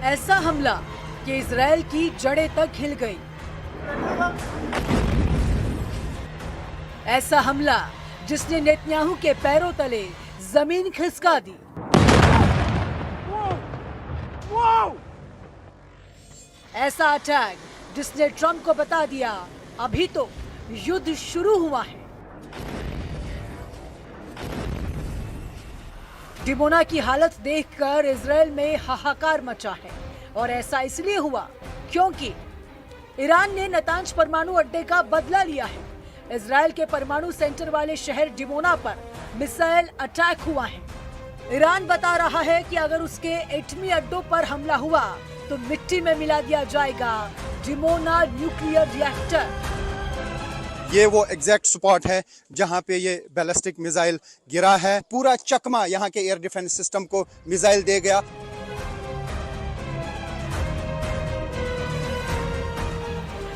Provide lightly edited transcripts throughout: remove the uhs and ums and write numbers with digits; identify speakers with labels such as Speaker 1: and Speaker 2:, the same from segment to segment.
Speaker 1: ऐसा हमला कि इजराइल की जड़ें तक हिल गई। ऐसा हमला जिसने नेतन्याहू के पैरों तले जमीन खिसका दी। ऐसा अटैक जिसने ट्रंप को बता दिया अभी तो युद्ध शुरू हुआ है। डिमोना की हालत देखकर इजराइल में हाहाकार मचा है और ऐसा इसलिए हुआ क्योंकि ईरान ने नतांज परमाणु अड्डे का बदला लिया है। इजराइल के परमाणु सेंटर वाले शहर डिमोना पर मिसाइल अटैक हुआ है। ईरान बता रहा है कि अगर उसके एटमी अड्डों पर हमला हुआ तो मिट्टी में मिला दिया जाएगा डिमोना न्यूक्लियर रिएक्टर।
Speaker 2: ये वो एग्जैक्ट स्पॉट है जहां पे ये बैलिस्टिक मिसाइल गिरा है। पूरा चकमा यहां के एयर डिफेंस सिस्टम को मिसाइल दे गया।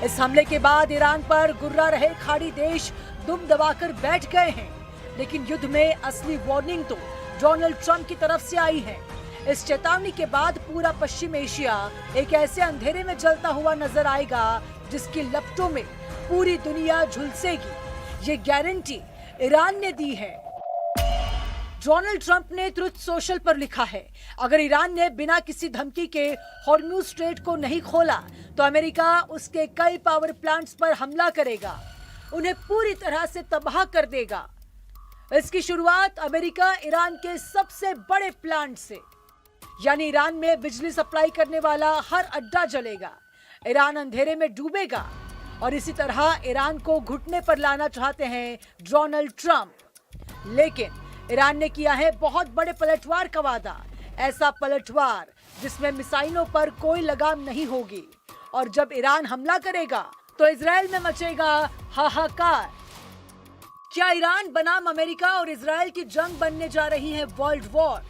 Speaker 1: इस हमले के बाद ईरान पर गुर्रा रहे खाड़ी देश दुम दबाकर बैठ गए हैं, लेकिन युद्ध में असली वार्निंग तो डोनाल्ड ट्रंप की तरफ से आई है। इस चेतावनी के बाद पूरा पश्चिम एशिया एक ऐसे अंधेरे में जलता हुआ नजर आएगा जिसकी लपटों में पूरी दुनिया झुलसेगी। ये गारंटी ईरान ने दी है। डोनाल्ड ट्रंप ने ट्रुथ सोशल पर लिखा है, अगर ईरान ने बिना किसी धमकी के हॉर्मुज स्ट्रेट को नहीं खोला तो अमेरिका उसके कई पावर प्लांट्स पर हमला करेगा, उन्हें पूरी तरह से तबाह कर देगा। इसकी शुरुआत अमेरिका ईरान के सबसे बड़े प्लांट से, यानी ईरान में बिजली सप्लाई करने वाला हर अड्डा जलेगा। ईरान अंधेरे में डूबेगा और इसी तरह ईरान को घुटने पर लाना चाहते हैं डोनाल्ड ट्रंप। लेकिन ईरान ने किया है बहुत बड़े पलटवार का वादा, ऐसा पलटवार जिसमें मिसाइलों पर कोई लगाम नहीं होगी। और जब ईरान हमला करेगा तो इजराइल में मचेगा हाहाकार। क्या ईरान बनाम अमेरिका और इजराइल की जंग बनने जा रही है वर्ल्ड वॉर?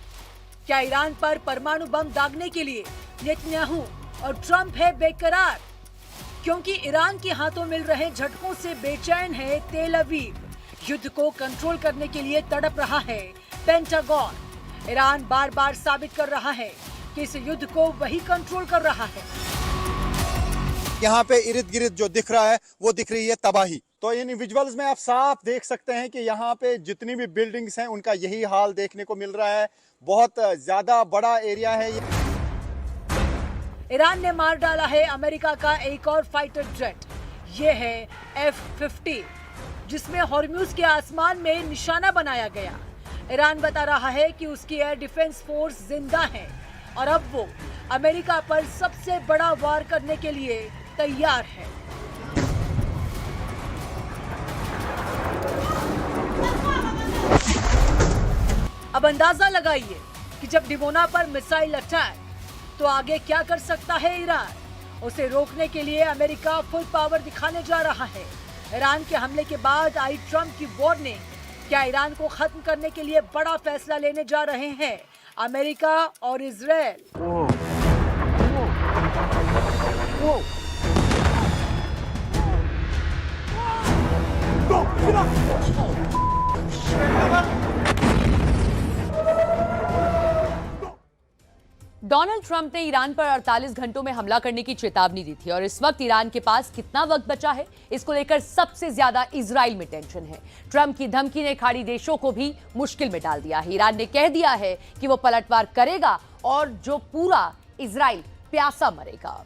Speaker 1: क्या ईरान पर परमाणु बम दागने के लिए नेतन्याहू और ट्रंप है बेकरार? क्योंकि ईरान के हाथों मिल रहे झटकों से बेचैन है तेल अवीव। युद्ध को कंट्रोल करने के लिए तड़प रहा है पेंटागन। ईरान बार बार साबित कर रहा है कि इस युद्ध को वही कंट्रोल कर रहा है।
Speaker 2: यहाँ पे इर्द गिर्द जो दिख रहा है वो दिख रही है तबाही। तो इन विजुअल्स में आप साफ देख सकते हैं कि यहाँ पे जितनी भी बिल्डिंग्स हैं उनका यही हाल देखने को मिल रहा है। बहुत ज्यादा बड़ा एरिया है ये।
Speaker 1: ईरान ने मार डाला है अमेरिका का एक और फाइटर जेट, ये है F-50, जिसमें हॉर्मुज के आसमान में निशाना बनाया गया। ईरान बता रहा है कि उसकी एयर डिफेंस फोर्स जिंदा है और अब वो अमेरिका पर सबसे बड़ा वार करने के लिए तैयार है। अब अंदाजा लगाइए कि जब डिमोना पर मिसाइल अटैक तो आगे क्या कर सकता है ईरान। उसे रोकने के लिए अमेरिका फुल पावर दिखाने जा रहा है। ईरान के हमले के बाद आई ट्रंप की वार्निंग, क्या ईरान को खत्म करने के लिए बड़ा फैसला लेने जा रहे हैं अमेरिका और इजराइल।
Speaker 3: डोनाल्ड ट्रंप ने ईरान पर 48 घंटों में हमला करने की चेतावनी दी थी और इस वक्त ईरान के पास कितना वक्त बचा है इसको लेकर सबसे ज्यादा इजराइल में टेंशन है। ट्रंप की धमकी ने खाड़ी देशों को भी मुश्किल में डाल दिया है। ईरान ने कह दिया है कि वो पलटवार करेगा और जो पूरा इजराइल प्यासा मरेगा।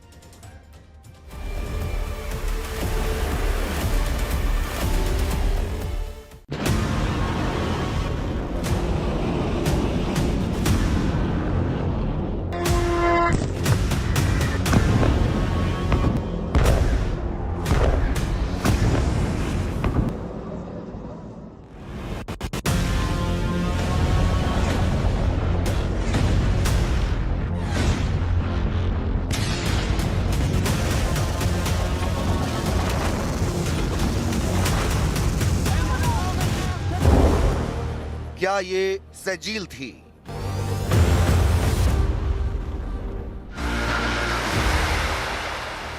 Speaker 4: क्या ये सजील थी?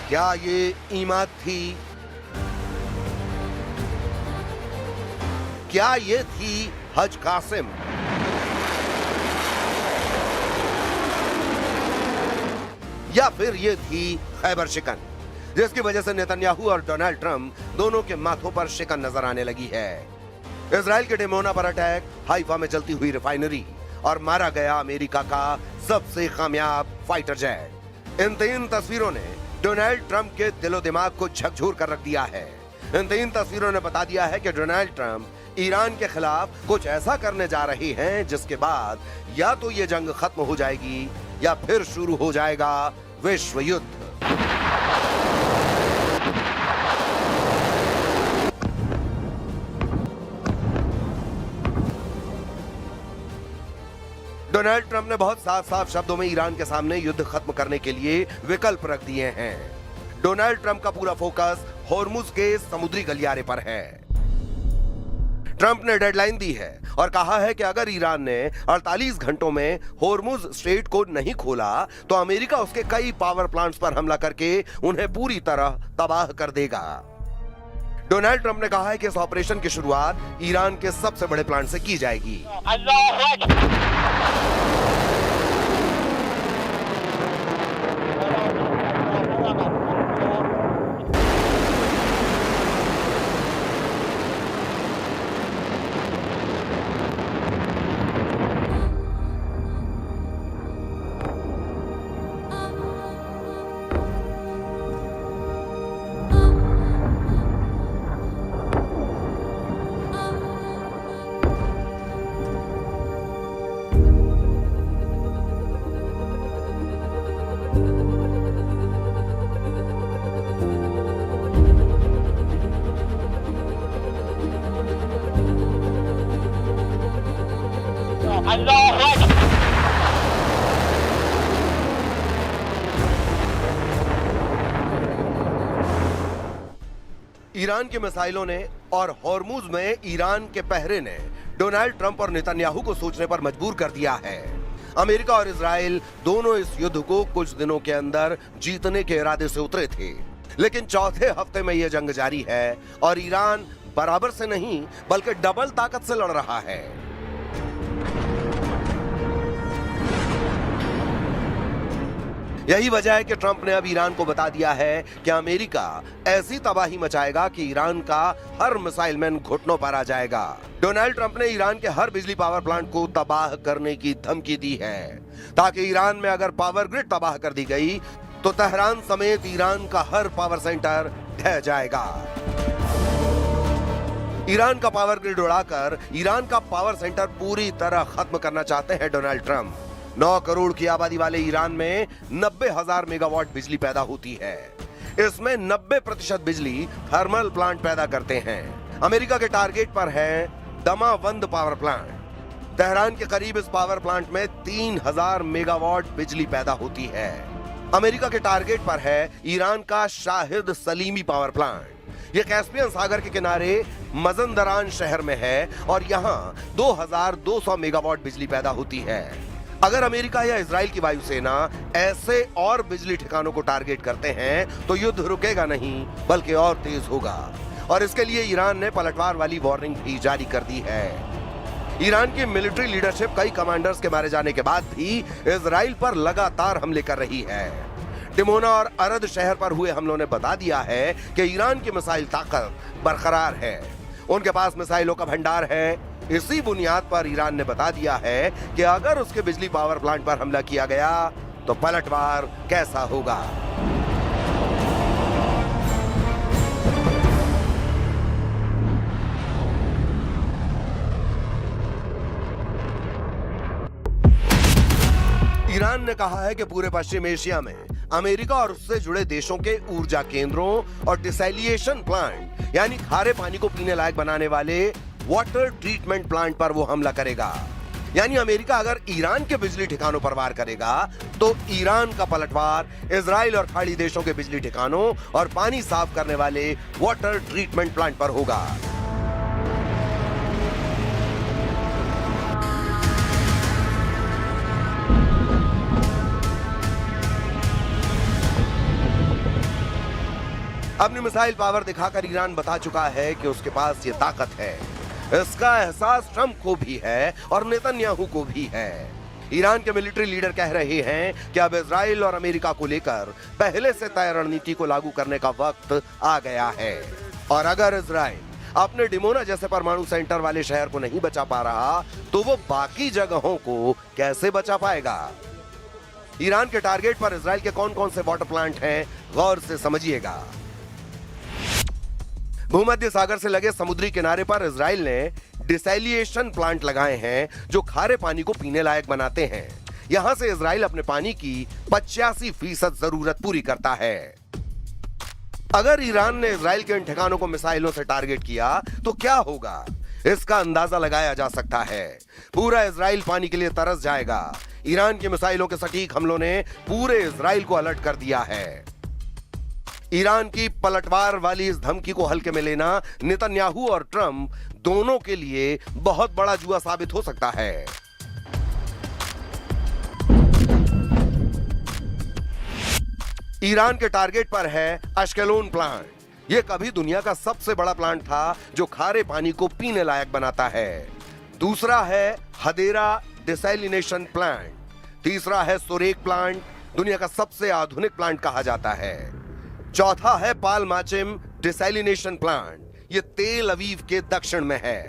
Speaker 4: क्या ये ईमाद थी? क्या ये थी हज कासिम? या फिर ये थी खैबर शिकन, जिसकी वजह से नेतन्याहू और डोनाल्ड ट्रंप दोनों के माथों पर शिकन नजर आने लगी है। इजराइल के डिमोना पर अटैक, हाइफा में जलती हुई रिफाइनरी और मारा गया अमेरिका का सबसे कामयाब फाइटर जेट। इन 3 तस्वीरों ने डोनाल्ड ट्रंप के दिलो दिमाग को झकझोर कर रख दिया है। इन 3 तस्वीरों ने बता दिया है कि डोनाल्ड ट्रंप ईरान के खिलाफ कुछ ऐसा करने जा रहे हैं जिसके बाद या तो ये जंग खत्म हो जाएगी या फिर शुरू हो जाएगा विश्व युद्ध। डोनाल्ड ट्रंप ने बहुत साफ साफ शब्दों में ईरान के सामने युद्ध खत्म करने के लिए विकल्प रख दिए हैं। डोनाल्ड ट्रंप का पूरा फोकस होर्मुज के समुद्री गलियारे पर है। ट्रंप ने डेडलाइन दी है और कहा है कि अगर ईरान ने 48 घंटों में होर्मुज स्ट्रेट को नहीं खोला तो अमेरिका उसके कई पावर प्लांट्स पर हमला करके उन्हें पूरी तरह तबाह कर देगा। डोनाल्ड ट्रंप ने कहा है कि इस ऑपरेशन की शुरुआत ईरान के सबसे बड़े प्लांट से की जाएगी। ईरान के मिसाइलों ने और होर्मुज में ईरान के पहरे ने डोनाल्ड ट्रंप और नेतन्याहू को सोचने पर मजबूर कर दिया है। अमेरिका और इजराइल दोनों इस युद्ध को कुछ दिनों के अंदर जीतने के इरादे से उतरे थे, लेकिन चौथे हफ्ते में यह जंग जारी है और ईरान बराबर से नहीं बल्कि डबल ताकत से लड़ रहा है। यही वजह है कि ट्रंप ने अब ईरान को बता दिया है कि अमेरिका ऐसी तबाही मचाएगा कि ईरान का हर मिसाइल मैन घुटनों पर आ जाएगा। डोनाल्ड ट्रंप ने ईरान के हर बिजली पावर प्लांट को तबाह करने की धमकी दी है, ताकि ईरान में अगर पावर ग्रिड तबाह कर दी गई तो तेहरान समेत ईरान का हर पावर सेंटर ढह जाएगा। ईरान का पावर ग्रिड उड़ाकर ईरान का पावर सेंटर पूरी तरह खत्म करना चाहते हैं डोनाल्ड ट्रंप। 9 करोड़ की आबादी वाले ईरान में 90,000 मेगावाट बिजली पैदा होती है। इसमें 90% बिजली थर्मल प्लांट पैदा करते हैं। अमेरिका के टारगेट पर है दमावंद पावर प्लांट। तेहरान के करीब इस पावर प्लांट में 3000 मेगावाट बिजली पैदा होती है। अमेरिका के टारगेट पर है ईरान का शाहिद सलीमी पावर प्लांट। यह कैस्पियन सागर के किनारे मजंदरान शहर में है और यहाँ 2200 मेगावाट बिजली पैदा होती है। अगर अमेरिका या इजराइल की वायुसेना ऐसे और बिजली ठिकानों को टारगेट करते हैं तो युद्ध रुकेगा नहीं बल्कि और तेज होगा, और इसके लिए ईरान ने पलटवार वाली वार्निंग भी जारी कर दी है। ईरान की मिलिट्री लीडरशिप कई कमांडर्स के मारे जाने के बाद भी इजराइल पर लगातार हमले कर रही है। डिमोना और अरद शहर पर हुए हमलों ने बता दिया है कि ईरान की मिसाइल ताकत बरकरार है, उनके पास मिसाइलों का भंडार है। इसी बुनियाद पर ईरान ने बता दिया है कि अगर उसके बिजली पावर प्लांट पर हमला किया गया तो पलटवार कैसा होगा। ईरान ने कहा है कि पूरे पश्चिम एशिया में अमेरिका और उससे जुड़े देशों के ऊर्जा केंद्रों और डिसैलिएशन प्लांट यानी खारे पानी को पीने लायक बनाने वाले वाटर ट्रीटमेंट प्लांट पर वो हमला करेगा। यानी अमेरिका अगर ईरान के बिजली ठिकानों पर वार करेगा तो ईरान का पलटवार इजराइल और खाड़ी देशों के बिजली ठिकानों और पानी साफ करने वाले वाटर ट्रीटमेंट प्लांट पर होगा। अपनी मिसाइल पावर दिखाकर ईरान बता चुका है कि उसके पास ये ताकत है। इसका एहसास ट्रंप को भी है और नेतन्याहू को भी है। ईरान के मिलिट्री लीडर कह रहे हैं कि अब इजराइल और अमेरिका को लेकर पहले से तय रणनीति को लागू करने का वक्त आ गया है। और अगर इजराइल अपने डिमोना जैसे परमाणु सेंटर वाले शहर को नहीं बचा पा रहा तो वो बाकी जगहों को कैसे बचा पाएगा? ईरान के टारगेट पर इजराइल के कौन कौन से वाटर प्लांट हैं, गौर से समझिएगा। भूमध्य सागर से लगे समुद्री किनारे पर इजराइल ने डिसैलिएशन प्लांट लगाए हैं जो खारे पानी को पीने लायक बनाते हैं। यहां से इजराइल अपने पानी की 85% जरूरत पूरी करता है। अगर ईरान ने इजराइल के इन ठिकानों को मिसाइलों से टारगेट किया तो क्या होगा, इसका अंदाजा लगाया जा सकता है। पूरा इजराइल पानी के लिए तरस जाएगा। ईरान की मिसाइलों के सटीक हमलों ने पूरे इजराइल को अलर्ट कर दिया है। ईरान की पलटवार वाली इस धमकी को हल्के में लेना नेतन्याहू और ट्रंप दोनों के लिए बहुत बड़ा जुआ साबित हो सकता है। ईरान के टारगेट पर है अश्केलोन प्लांट। यह कभी दुनिया का सबसे बड़ा प्लांट था जो खारे पानी को पीने लायक बनाता है। दूसरा है हदेरा डिसैलिनेशन प्लांट। तीसरा है सोरेक प्लांट, दुनिया का सबसे आधुनिक प्लांट कहा जाता है। चौथा है पालमाचिम डिसैलिनेशन प्लांट, यह तेल अवीव के दक्षिण में है।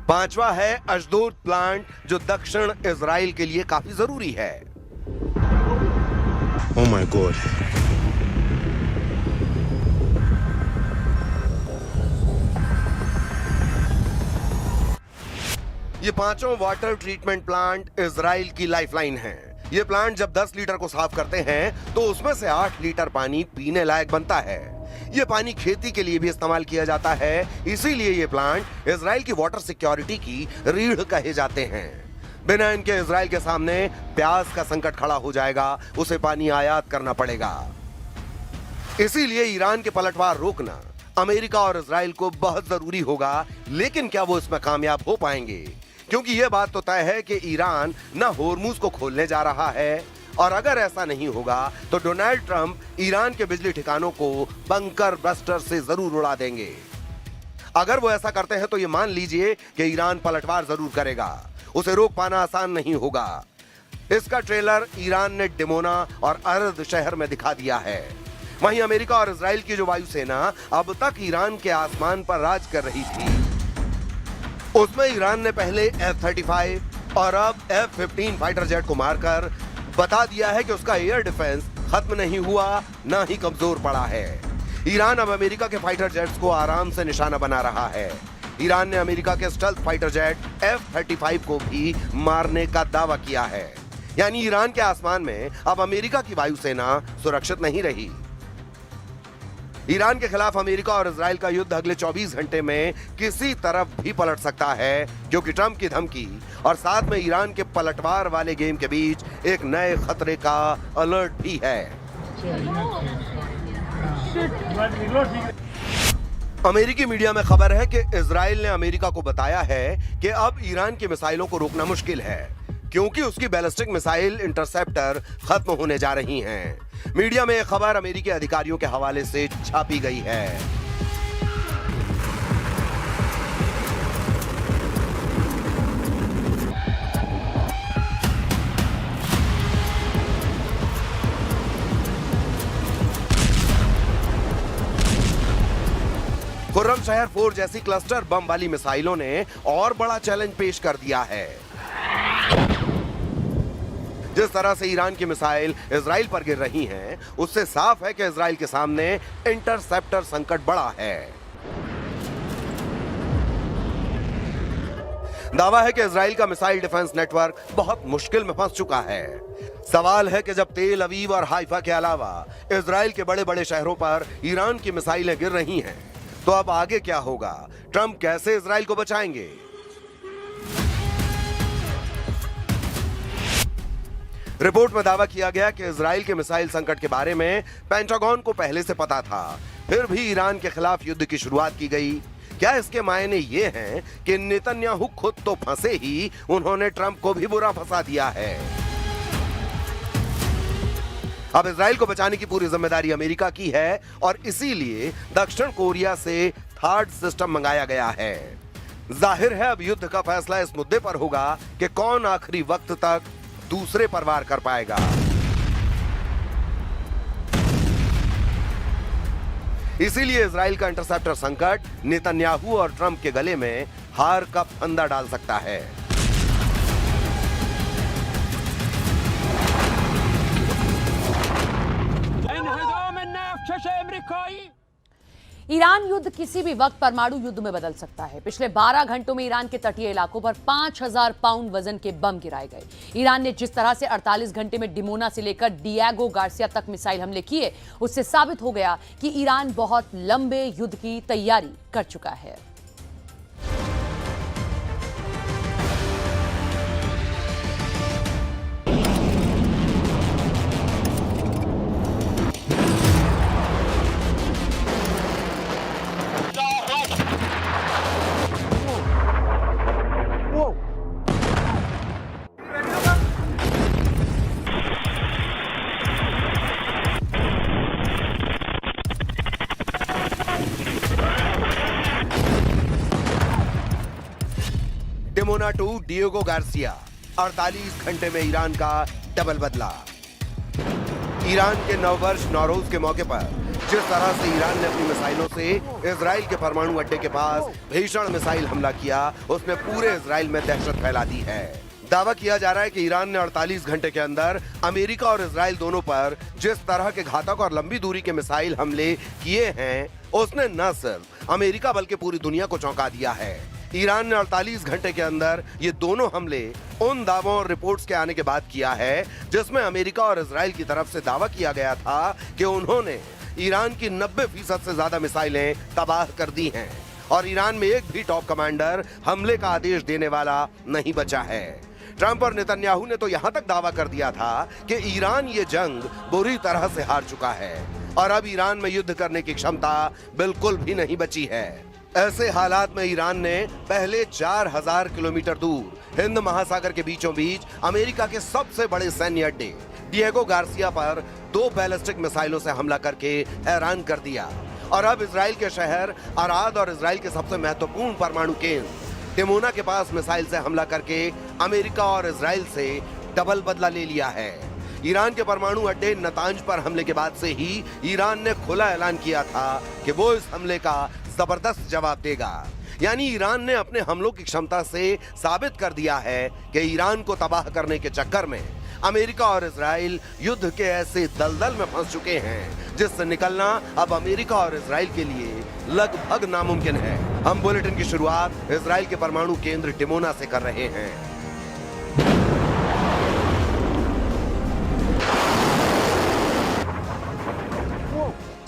Speaker 4: पांचवा है अशदोद प्लांट जो दक्षिण इजराइल के लिए काफी जरूरी है।
Speaker 5: Oh my God.
Speaker 4: ये पांचों वाटर ट्रीटमेंट प्लांट इजराइल की लाइफलाइन है। ये प्लांट जब 10 लीटर को साफ करते हैं तो उसमें से 8 लीटर पानी पीने लायक बनता है। ये पानी खेती के लिए भी इस्तेमाल किया जाता है, इसीलिए ये प्लांट इजराइल की वाटर सिक्योरिटी की रीढ़ कहे जाते हैं। बिना इनके इजराइल के सामने प्यास का संकट खड़ा हो जाएगा, उसे पानी आयात करना पड़ेगा। इसीलिए ईरान के पलटवार रोकना अमेरिका और इजराइल को बहुत जरूरी होगा, लेकिन क्या वो इसमें कामयाब हो पाएंगे? क्योंकि यह बात तो तय है कि ईरान न होर्मुज को खोलने जा रहा है, और अगर ऐसा नहीं होगा तो डोनाल्ड ट्रंप ईरान के बिजली ठिकानों को बंकर बस्टर से जरूर उड़ा देंगे। अगर वो ऐसा करते हैं तो ये मान लीजिए कि ईरान पलटवार जरूर करेगा, उसे रोक पाना आसान नहीं होगा। इसका ट्रेलर ईरान ने डिमोना और अर्द शहर में दिखा दिया है। वहीं अमेरिका और इजराइल की जो वायुसेना अब तक ईरान के आसमान पर राज कर रही थी, उसमें ईरान ने पहले F-35 और अब F-15 फाइटर जेट को मारकर बता दिया है कि उसका एयर डिफेंस खत्म नहीं हुआ, ना ही कमजोर पड़ा है। ईरान अब अमेरिका के फाइटर जेट्स को आराम से निशाना बना रहा है। ईरान ने अमेरिका के स्टेल्थ फाइटर जेट F-35 को भी मारने का दावा किया है। यानी ईरान के आसमान में अब अमेरिका की वायुसेना सुरक्षित नहीं रही। ईरान के खिलाफ अमेरिका और इजराइल का युद्ध अगले 24 घंटे में किसी तरफ भी पलट सकता है, क्योंकि ट्रंप की धमकी और साथ में ईरान के पलटवार वाले गेम के बीच एक नए खतरे का अलर्ट भी है। अमेरिकी मीडिया में खबर है कि इजराइल ने अमेरिका को बताया है कि अब ईरान की मिसाइलों को रोकना मुश्किल है, क्योंकि उसकी बैलिस्टिक मिसाइल इंटरसेप्टर खत्म होने जा रही हैं। मीडिया में यह खबर अमेरिकी अधिकारियों के हवाले से छापी गई है। खुर्रमशहर 4 जैसी क्लस्टर बम वाली मिसाइलों ने और बड़ा चैलेंज पेश कर दिया है। जिस तरह से ईरान की मिसाइल इजराइल पर गिर रही हैं, उससे साफ है कि इजराइल के सामने इंटरसेप्टर संकट बड़ा है। दावा है कि इजराइल का मिसाइल डिफेंस नेटवर्क बहुत मुश्किल में फंस चुका है। सवाल है कि जब तेल अवीव और हाइफा के अलावा इजराइल के बड़े बड़े शहरों पर ईरान की मिसाइलें गिर रही हैं, तो अब आगे क्या होगा? ट्रंप कैसे इजराइल को बचाएंगे? रिपोर्ट में दावा किया गया कि इजराइल के मिसाइल संकट के बारे में पेंटागन को पहले से पता था, फिर भी ईरान के खिलाफ युद्ध की शुरुआत की गई। क्या इसके मायने ये हैं कि नेतन्याहू खुद तो फंसे ही, उन्होंने ट्रंप को भी बुरा फंसा दिया है। अब इजराइल को बचाने की पूरी जिम्मेदारी अमेरिका की है और इसीलिए दक्षिण कोरिया से थर्ड सिस्टम मंगाया गया है। जाहिर है अब युद्ध का फैसला इस मुद्दे पर होगा कि कौन आखिरी वक्त तक दूसरे पर वार कर पाएगा। इसीलिए इजराइल का इंटरसेप्टर संकट नेतन्याहू और ट्रंप के गले में हार का फंदा डाल सकता है।
Speaker 3: ईरान युद्ध किसी भी वक्त परमाणु युद्ध में बदल सकता है। पिछले 12 घंटों में ईरान के तटीय इलाकों पर 5000 पाउंड वजन के बम गिराए गए। ईरान ने जिस तरह से 48 घंटे में डिमोना से लेकर डिएगो गार्सिया तक मिसाइल हमले किए, उससे साबित हो गया कि ईरान बहुत लंबे युद्ध की तैयारी कर चुका है।
Speaker 4: डिमोना टू डिएगो गार्सिया, 48 घंटे में ईरान का डबल बदला। ईरान के नववर्ष नौरोज के मौके पर जिस तरह से ईरान ने अपनी मिसाइलों से इजराइल के परमाणु अड्डे के पास भीषण मिसाइल हमला किया, उसने पूरे इजराइल में दहशत फैला दी है। दावा किया जा रहा है कि ईरान ने 48 घंटे के अंदर अमेरिका और इजराइल दोनों पर जिस तरह के घातक और लंबी दूरी के मिसाइल हमले किए हैं, उसने न सिर्फ अमेरिका बल्कि पूरी दुनिया को चौंका दिया है। ईरान ने 48 घंटे के अंदर ये दोनों हमले उन दावों और रिपोर्ट्स के आने के बाद किया है जिसमें अमेरिका और इजराइल की तरफ से दावा किया गया था कि उन्होंने ईरान की 90% से ज्यादा मिसाइलें तबाह कर दी हैं और ईरान में एक भी टॉप कमांडर हमले का आदेश देने वाला नहीं बचा है। ट्रंप और नेतन्याहू ने तो यहां तक दावा कर दिया था कि ईरान ये जंग बुरी तरह से हार चुका है और अब ईरान में युद्ध करने की क्षमता बिल्कुल भी नहीं बची है। ऐसे हालात में ईरान ने पहले 4000 किलोमीटर दूर हिंद महासागर के बीचों बीच अमेरिका के सबसे बड़े सैन्य अड्डे डिएगो गार्सिया पर 2 बैलिस्टिक मिसाइलों से हमला करके हैरान कर दिया और अब इजराइल के शहर अराद और इजराइल के सबसे महत्वपूर्ण परमाणु केंद्र डिमोना के पास मिसाइल से हमला करके अमेरिका और इजराइल से डबल बदला ले लिया है। ईरान के परमाणु अड्डे नतांज पर हमले के बाद से ही ईरान ने खुला ऐलान किया था कि वो इस हमले का जबरदस्त जवाब देगा। यानी ईरान ने अपने हमलों की क्षमता से साबित कर दिया है कि ईरान को तबाह करने के चक्कर में अमेरिका और इजराइल युद्ध के ऐसे दलदल में फंस चुके हैं जिससे निकलना अब अमेरिका और इजराइल के लिए लगभग नामुमकिन है। हम बुलेटिन की शुरुआत इजराइल के परमाणु केंद्र डिमोना से कर रहे हैं।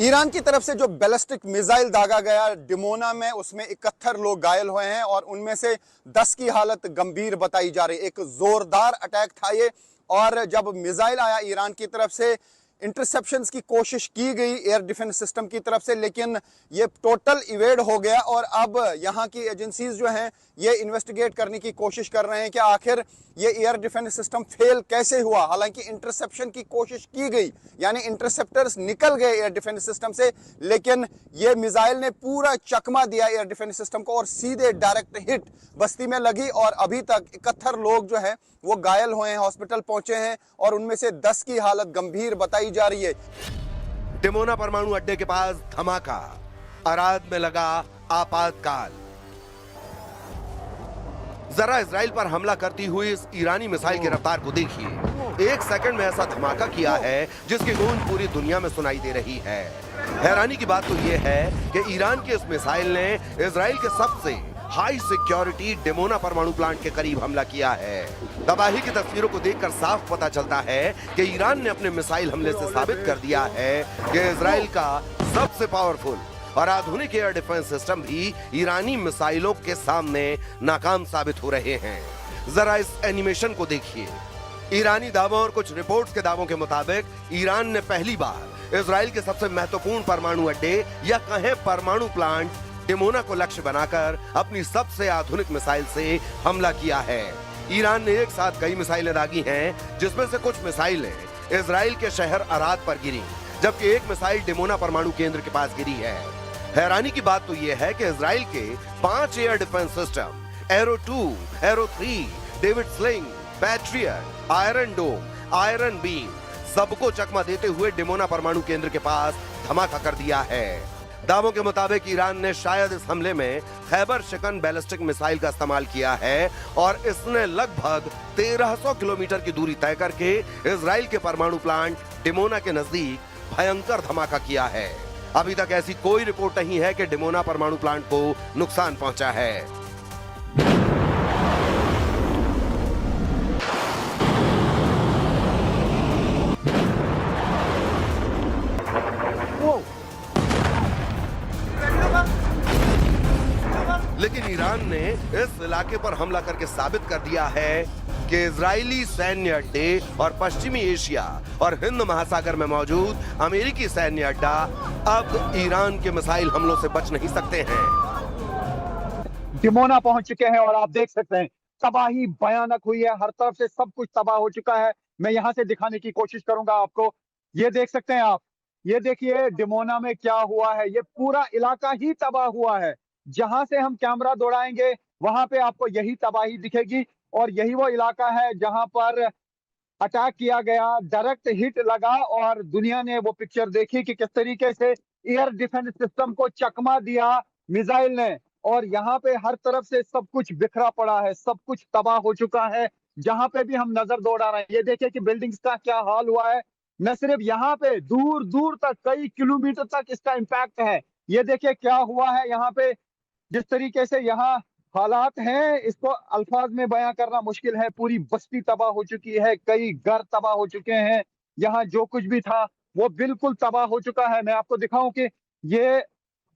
Speaker 2: ईरान की तरफ से जो बैलिस्टिक मिसाइल दागा गया डिमोना में, उसमें 71 लोग घायल हुए हैं और उनमें से 10 की हालत गंभीर बताई जा रही है। एक जोरदार अटैक था ये और जब मिसाइल आया ईरान की तरफ से इंटरसेप्शंस की कोशिश की गई एयर डिफेंस सिस्टम की तरफ से, लेकिन ये टोटल इवेड हो गया और अब यहाँ की एजेंसीज जो हैं ये इन्वेस्टिगेट करने की कोशिश कर रहे हैं कि आखिर ये एयर डिफेंस सिस्टम फेल कैसे हुआ। हालांकि इंटरसेप्शन की कोशिश की गई, यानी इंटरसेप्टर्स निकल गए एयर डिफेंस सिस्टम से, लेकिन ये मिसाइल ने पूरा चकमा दिया एयर डिफेंस सिस्टम को और सीधे डायरेक्ट हिट बस्ती में लगी और अभी तक 71 लोग जो है वो घायल हुए हैं, हॉस्पिटल पहुंचे हैं और उनमें से 10 की हालत गंभीर बताई जा रही है।
Speaker 4: डिमोना परमाणु अड्डे के पास धमाका, अराद में लगा आपातकाल। जरा इजराइल पर हमला करती हुई इस ईरानी मिसाइल की रफ्तार को देखिए। 1 सेकंड में ऐसा धमाका किया है जिसकी गूंज पूरी दुनिया में सुनाई दे रही है। हैरानी की बात तो यह है कि ईरान के इस मिसाइल ने इजराइल के सबसे हाई सिक्योरिटी डिमोना परमाणु प्लांट के करीब हमला किया है। तबाही की तस्वीरों को देखकर साफ पता चलता है कि ईरान ने अपने मिसाइल हमले से साबित कर दिया है कि इजराइल का सबसे पावरफुल और आधुनिक एयर डिफेंस सिस्टम भी ईरानी मिसाइलों के सामने नाकाम साबित हो रहे हैं। जरा इस एनिमेशन को देखिए। ईरानी दावों और कुछ रिपोर्ट्स के दावों के मुताबिक ईरान ने पहली बार इजराइल के सबसे महत्वपूर्ण परमाणु अड्डे या कहें परमाणु प्लांट डिमोना को लक्ष्य बनाकर अपनी सबसे आधुनिक मिसाइल से हमला किया है। ईरान ने एक साथ कई मिसाइलें दागी हैं, जिसमें से कुछ मिसाइलें इजराइल के शहर अराद पर गिरी, जबकि एक मिसाइल डिमोना परमाणु केंद्र के पास गिरी है। हैरानी की बात तो यह है कि इजराइल के 5 air defence system Arrow 2, Arrow 3, David Sling, Patriot, Iron Dome, Iron Beam सबको चकमा देते हुए डिमोना परमाणु केंद्र के पास धमाका कर दिया है। दावों के मुताबिक ईरान ने शायद इस हमले में खैबर शिकन बैलिस्टिक मिसाइल का इस्तेमाल किया है और इसने लगभग 1300 किलोमीटर की दूरी तय करके इजराइल के परमाणु प्लांट डिमोना के नजदीक भयंकर धमाका किया है। अभी तक ऐसी कोई रिपोर्ट नहीं है कि डिमोना परमाणु प्लांट को नुकसान पहुंचा है। लेकिन ईरान ने इस इलाके पर हमला करके साबित कर दिया है कि इजरायली सैन्य अड्डे और पश्चिमी एशिया और हिंद महासागर में मौजूद अमेरिकी सैन्य अड्डा अब ईरान के मिसाइल हमलों से बच नहीं सकते हैं।
Speaker 5: डिमोना पहुंच चुके हैं और आप देख सकते हैं तबाही भयानक हुई है, हर तरफ से सब कुछ तबाह हो चुका है। मैं यहां से दिखाने की कोशिश करूंगा आपको। ये देख सकते हैं आप, ये देखिए डिमोना में क्या हुआ है। ये पूरा इलाका ही तबाह हुआ है। जहां से हम कैमरा दौड़ाएंगे वहां पे आपको यही तबाही दिखेगी और यही वो इलाका है जहां पर अटैक किया गया, डायरेक्ट हिट लगा और दुनिया ने वो पिक्चर देखी कि किस तरीके से एयर डिफेंस सिस्टम को चकमा दिया मिसाइल ने। और यहाँ पे हर तरफ से सब कुछ बिखरा पड़ा है, सब कुछ तबाह हो चुका है। जहां पे भी हम नजर दौड़ा रहे हैं, ये देखिए कि बिल्डिंग्स का क्या हाल हुआ है। न सिर्फ यहाँ पे, दूर दूर तक, कई किलोमीटर तक इसका इम्पैक्ट है। ये देखिए क्या हुआ है यहाँ पे, जिस तरीके से यहाँ हालात हैं इसको अल्फाज में बयां करना मुश्किल है। पूरी बस्ती तबाह हो चुकी है, कई घर तबाह हो चुके हैं। यहाँ जो कुछ भी था वो बिल्कुल तबाह हो चुका है। मैं आपको दिखाऊं कि ये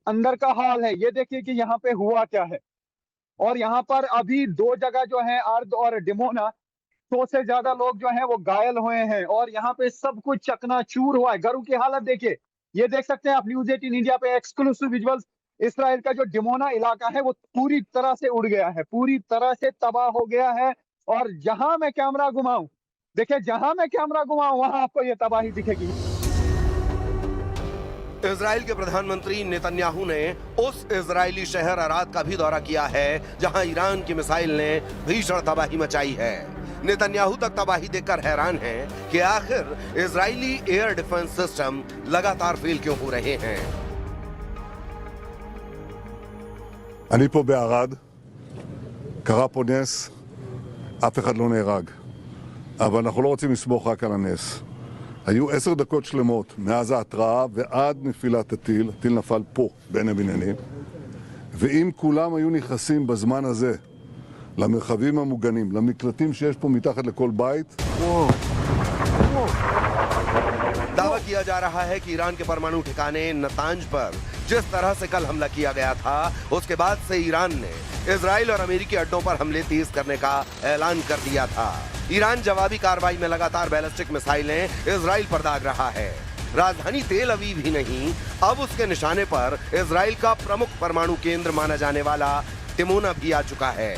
Speaker 5: अंदर का हाल है। ये देखिए कि यहाँ पे हुआ क्या है। और यहाँ पर अभी 2 जगह जो है, अर्द और डिमोना, 100 से ज्यादा लोग जो हैं वो घायल हुए हैं और यहाँ पे सब कुछ चकनाचूर हुआ है। घरों की हालत देखिए। ये देख सकते हैं आप न्यूज़ 18 इंडिया पे एक्सक्लूसिव विजुअल्स। इसराइल का जो डिमोना इलाका है वो पूरी तरह से उड़ गया है, पूरी तरह से तबाह हो गया है। और जहां मैं कैमरा घुमाऊं, देखिए जहां मैं कैमरा घुमाऊं वहां आपको ये तबाही दिखेगी।
Speaker 4: इजराइल के प्रधानमंत्री नेतन्याहू ने उस इजरायली शहर अराद का भी दौरा किया है जहां ईरान की मिसाइल ने भीषण तबाही मचाई है। नेतन्याहू तक तबाही देखकर हैरान हैं कि आखिर इजरायली एयर डिफेंस सिस्टम लगातार फेल क्यों हो रहे हैं।
Speaker 6: אני פה בערד, קרה פה נס, אף אחד לא נהרג. אבל אנחנו לא רוצים לסמוך רק על הנס. היו 10 דקות שלמות מאז ההתראה ועד נפילת הטיל, הטיל נפל פה בין הבניינים, ואם כולם היו נכנסים בזמן הזה למרחבים המוגנים, למקלטים שיש פה מתחת לכל בית,
Speaker 4: दावा किया जा रहा है कि ईरान के परमाणु ठिकाने नतांज पर जिस तरह से कल हमला किया गया था, उसके बाद से ईरान ने इजराइल और अमेरिकी अड्डों पर हमले तेज करने का ऐलान कर दिया था। ईरान जवाबी कार्रवाई में लगातार बैलिस्टिक मिसाइलें इजराइल पर दाग रहा है। राजधानी तेल अवीव ही नहीं, अब उसके निशाने पर इजराइल का प्रमुख परमाणु केंद्र माना जाने वाला डिमोना भी आ चुका है।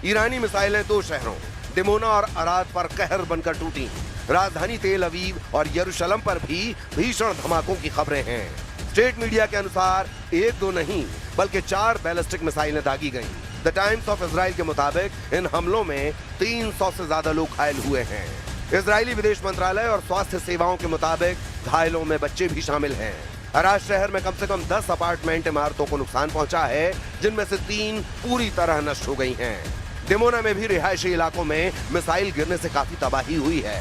Speaker 4: ईरानी मिसाइलें 2 शहरों डिमोना और अराद पर कहर बनकर टूटी। राजधानी तेल अवीव और यरूशलेम पर भी भीषण धमाकों की खबरें हैं। स्टेट मीडिया के अनुसार 1-2 नहीं बल्कि 4 बैलिस्टिक मिसाइलें दागी गईं। द टाइम्स ऑफ इजराइल के मुताबिक इन हमलों में 300 से ज्यादा लोग घायल हुए हैं। इजरायली विदेश मंत्रालय और स्वास्थ्य सेवाओं के मुताबिक घायलों में बच्चे भी शामिल हैं। अराद शहर में कम से कम 10 अपार्टमेंट इमारतों को नुकसान पहुंचा है, जिनमें से 3 पूरी तरह नष्ट हो गई हैं। डिमोना में भी रिहायशी इलाकों में मिसाइल गिरने से काफी तबाही हुई है।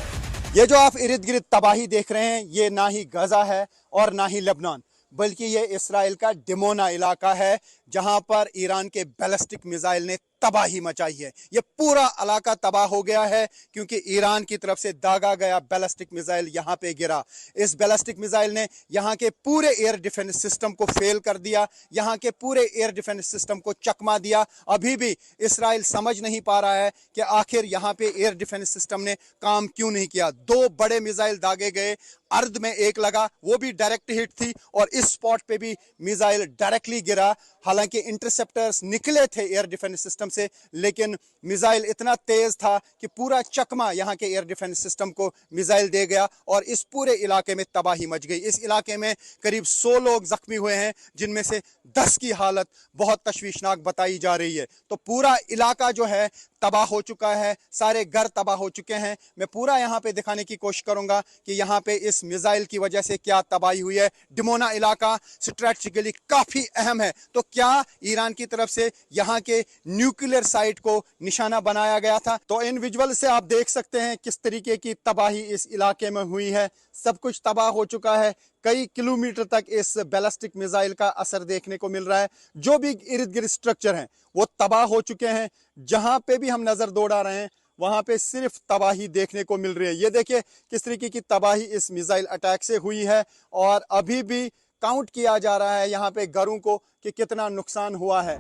Speaker 2: ये जो आप इर्द गिर्द तबाही देख रहे हैं, ये ना ही गजा है और ना ही लेबनान, बल्कि ये इसराइल का डिमोना इलाका है जहां पर ईरान के बैलिस्टिक मिसाइल ने तबाही मचाई है। ये पूरा इलाका तबाह हो गया है क्योंकि ईरान की तरफ से दागा गया बैलिस्टिक मिसाइल यहां पे गिरा। इस बैलिस्टिक मिसाइल ने यहां के पूरे एयर डिफेंस सिस्टम को फेल कर दिया, यहां के पूरे एयर डिफेंस सिस्टम को चकमा दिया। अभी भी इसराइल समझ नहीं पा रहा है कि आखिर यहां पे एयर डिफेंस सिस्टम ने काम क्यों नहीं किया। 2 बड़े मिसाइल दागे गए, अर्द में एक लगा, वो भी डायरेक्ट हिट थी और इस स्पॉट पे भी मिसाइल डायरेक्टली गिरा। हालांकि इंटरसेप्टर्स निकले थे एयर डिफेंस सिस्टम से, लेकिन मिसाइल इतना तेज था कि पूरा चकमा यहाँ के एयर डिफेंस सिस्टम को मिसाइल दे गया और इस पूरे इलाके में तबाही मच गई। इस इलाके में करीब 100 लोग जख्मी हुए हैं, जिनमें से 10 की हालत बहुत तशवीशनाक बताई जा रही है। तो पूरा इलाका जो है तबाह हो चुका है, सारे घर तबाह हो चुके हैं। मैं पूरा यहाँ पे दिखाने की कोशिश करूंगा कि यहाँ पे इस मिसाइल की वजह से क्या तबाही हुई है। डिमोना इलाका स्ट्रेटेजिकली काफी अहम है, तो क्या ईरान की तरफ से यहाँ के न्यूक्लियर साइट को निशाना बनाया गया था? तो इन विजुअल से आप देख सकते हैं किस तरीके की तबाही इस इलाके में हुई है। सब कुछ तबाह हो चुका है, कई किलोमीटर तक इस बैलिस्टिक मिसाइल का असर देखने को मिल रहा है। जो भी इर्द गिर्द स्ट्रक्चर हैं वो तबाह हो चुके हैं। जहां पे भी हम नजर दौड़ा रहे हैं वहां पे सिर्फ तबाही देखने को मिल रही है। ये देखिए किस तरीके की तबाही इस मिसाइल अटैक से हुई है, और अभी भी काउंट किया जा रहा है यहाँ पे घरों को कि कितना नुकसान हुआ है।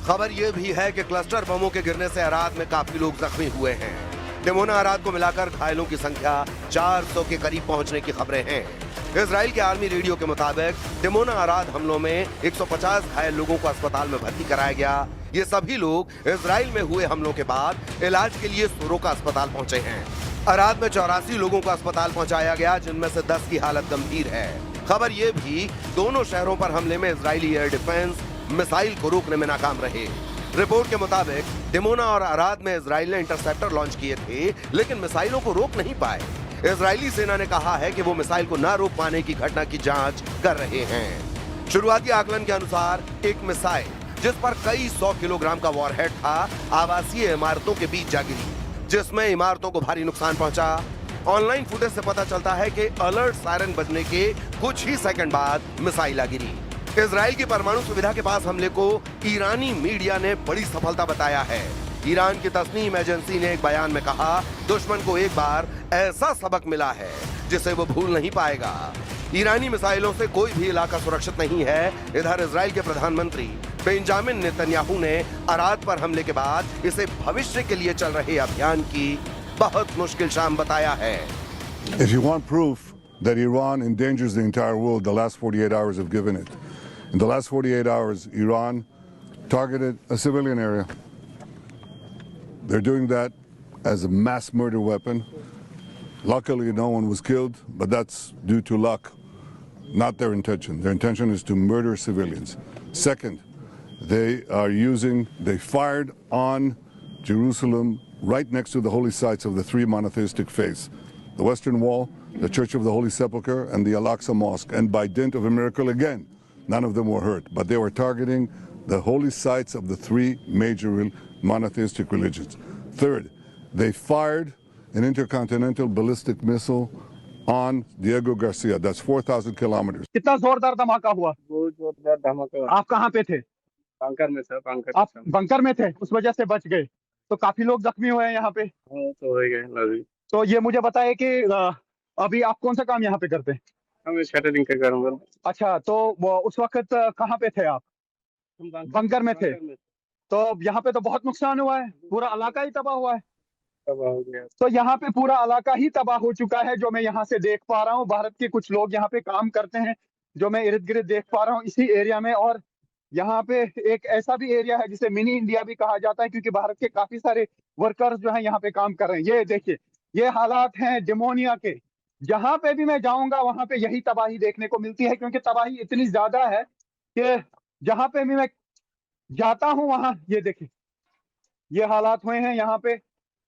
Speaker 4: खबर यह भी है कि क्लस्टर बमों के गिरने से अराद में काफी लोग जख्मी हुए हैं। डिमोना अराद को मिलाकर घायलों की संख्या 400 के करीब पहुंचने की खबरें हैं। इजराइल के आर्मी रेडियो के मुताबिक डिमोना अराद हमलों में 150 घायल लोगों को अस्पताल में भर्ती कराया गया। ये सभी लोग इजराइल में हुए हमलों के बाद इलाज के लिए सोरोका अस्पताल पहुंचे हैं। अराद में 84 लोगों को अस्पताल पहुंचाया गया, जिनमें से 10 की हालत गंभीर है। खबर ये भी दोनों शहरों पर हमले में इजरायली एयर डिफेंस मिसाइल को रोकने में नाकाम रहे। रिपोर्ट के मुताबिक डिमोना और अराद में इजराइल ने इंटरसेप्टर लॉन्च किए थे, लेकिन मिसाइलों को रोक नहीं पाए। इजरायली सेना ने कहा है कि वो मिसाइल को न रोक पाने की घटना की जांच कर रहे हैं। शुरुआती आकलन के अनुसार एक मिसाइल जिस पर कई 100 किलोग्राम का वॉरहेड था, आवासीय इमारतों के बीच जा गिरी, जिसमें इमारतों को भारी नुकसान पहुंचा। ऑनलाइन फुटेज से पता चलता है कि अलर्ट सायरन बजने के कुछ ही सेकंड बाद मिसाइल आ गिरी। इजराइल की परमाणु सुविधा के पास हमले को ईरानी मीडिया ने बड़ी सफलता बताया है। ईरान की तस्नीम एजेंसी ने एक बयान में कहा, दुश्मन को एक बार ऐसा सबक मिला है जिसे वो भूल नहीं पाएगा। ईरानी मिसाइलों से कोई भी इलाका सुरक्षित नहीं है। इधर इजराइल के प्रधानमंत्री बेंजामिन नेतन्याहू ने अराद पर हमले के बाद इसे भविष्य के लिए चल रहे अभियान की बहुत मुश्किल शाम बताया है।
Speaker 6: If you want proof that Iran endangers the entire world, the last 48 hours have given it. In the last 48 hours, Iran targeted a civilian area. They're doing that as a mass murder weapon. Luckily, no one was killed, but that's due to luck, not their intention. Their intention is to murder civilians. Second, they fired on Jerusalem right next to the holy sites of the three monotheistic faiths, the Western Wall, the Church of the Holy Sepulchre, and the Al-Aqsa Mosque. And by dint of a miracle again, none of them were hurt, but they were targeting the holy sites of the three major monotheistic religions. Third, they fired an intercontinental ballistic missile on Diego Garcia. That's 4,000 kilometers.
Speaker 5: कितना जोरदार धमाका हुआ?
Speaker 7: बहुत जोरदार धमाका हुआ।
Speaker 5: आप कहाँ पे थे?
Speaker 7: बंकर में सर, बंकर
Speaker 5: आप बंकर में थे, उस वजह से बच गए। तो काफी लोग जख्मी हुए हैं यहाँ पे।
Speaker 7: हाँ, तो हो गए नजदीक।
Speaker 5: तो ये मुझे बताइए कि अभी आप कौन सा काम यहाँ पे करते हैं?
Speaker 7: हम शटरिंग का करूँगा।
Speaker 5: अच्छा, तो वो उस वक्त कहाँ पे थे आप? बंकर में थे। तो यहाँ पे तो बहुत नुकसान हुआ है, पूरा इलाका ही तबाह हुआ है।
Speaker 7: तबाह हो गया।
Speaker 5: तो यहाँ पे पूरा इलाका ही तबाह हो चुका है, जो मैं यहाँ से देख पा रहा हूँ। भारत के कुछ लोग यहाँ पे काम करते हैं, जो मैं इर्द गिर्द देख पा रहा हूँ इसी एरिया में। और यहाँ पे एक ऐसा भी एरिया है जिसे मिनी इंडिया भी कहा जाता है, क्योंकि भारत के काफी सारे वर्कर्स जो हैं यहाँ पे काम कर रहे हैं। ये देखिए, ये हालात हैं डिमोनिया के। जहां पे भी मैं जाऊंगा वहां पे यही तबाही देखने को मिलती है, क्योंकि तबाही इतनी ज्यादा है कि जहां पे भी मैं जाता हूं वहां, ये देखिए, ये हालात हुए हैं यहाँ पे,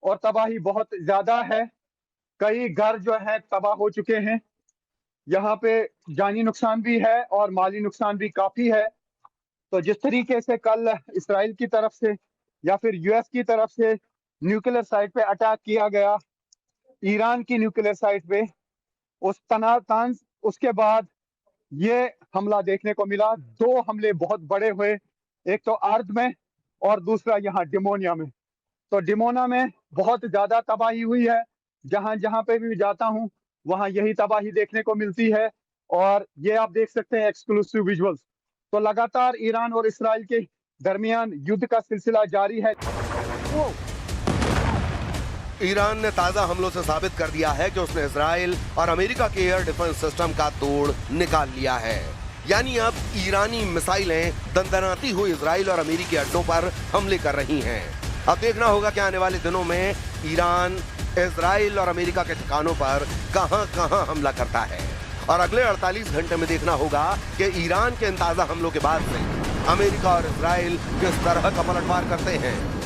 Speaker 5: और तबाही बहुत ज्यादा है। कई घर जो है तबाह हो चुके हैं। यहाँ पे जानी नुकसान भी है और माली नुकसान भी काफी है। तो जिस तरीके से कल इसराइल की तरफ से या फिर यूएस की तरफ से न्यूक्लियर साइट पे अटैक किया गया, ईरान की न्यूक्लियर साइट पे, उसके बाद ये हमला देखने को मिला। दो हमले बहुत बड़े हुए, एक तो अर्द में और दूसरा यहाँ डिमोनिया में। तो डिमोना में बहुत ज्यादा तबाही हुई है। जहां जहां पे भी जाता हूं वहां यही तबाही देखने को मिलती है। और ये आप देख सकते हैं एक्सक्लूसिव विजुअल्स। तो लगातार ईरान और इसराइल के दरमियान युद्ध का सिलसिला जारी है।
Speaker 4: ईरान ने ताजा हमलों से साबित कर दिया है कि उसने इजराइल और अमेरिका के एयर डिफेंस सिस्टम का तोड़ निकाल लिया है। यानी अब ईरानी मिसाइलें दंदनाती हुई इजराइल और अमेरिकी अड्डों पर हमले कर रही हैं। अब देखना होगा कि आने वाले दिनों में ईरान इजराइल और अमेरिका के ठिकानों पर कहां-कहां हमला करता है। और अगले 48 घंटे में देखना होगा कि ईरान के इन ताजा हमलों के बाद से अमेरिका और इजराइल किस तरह का पलटवार करते हैं।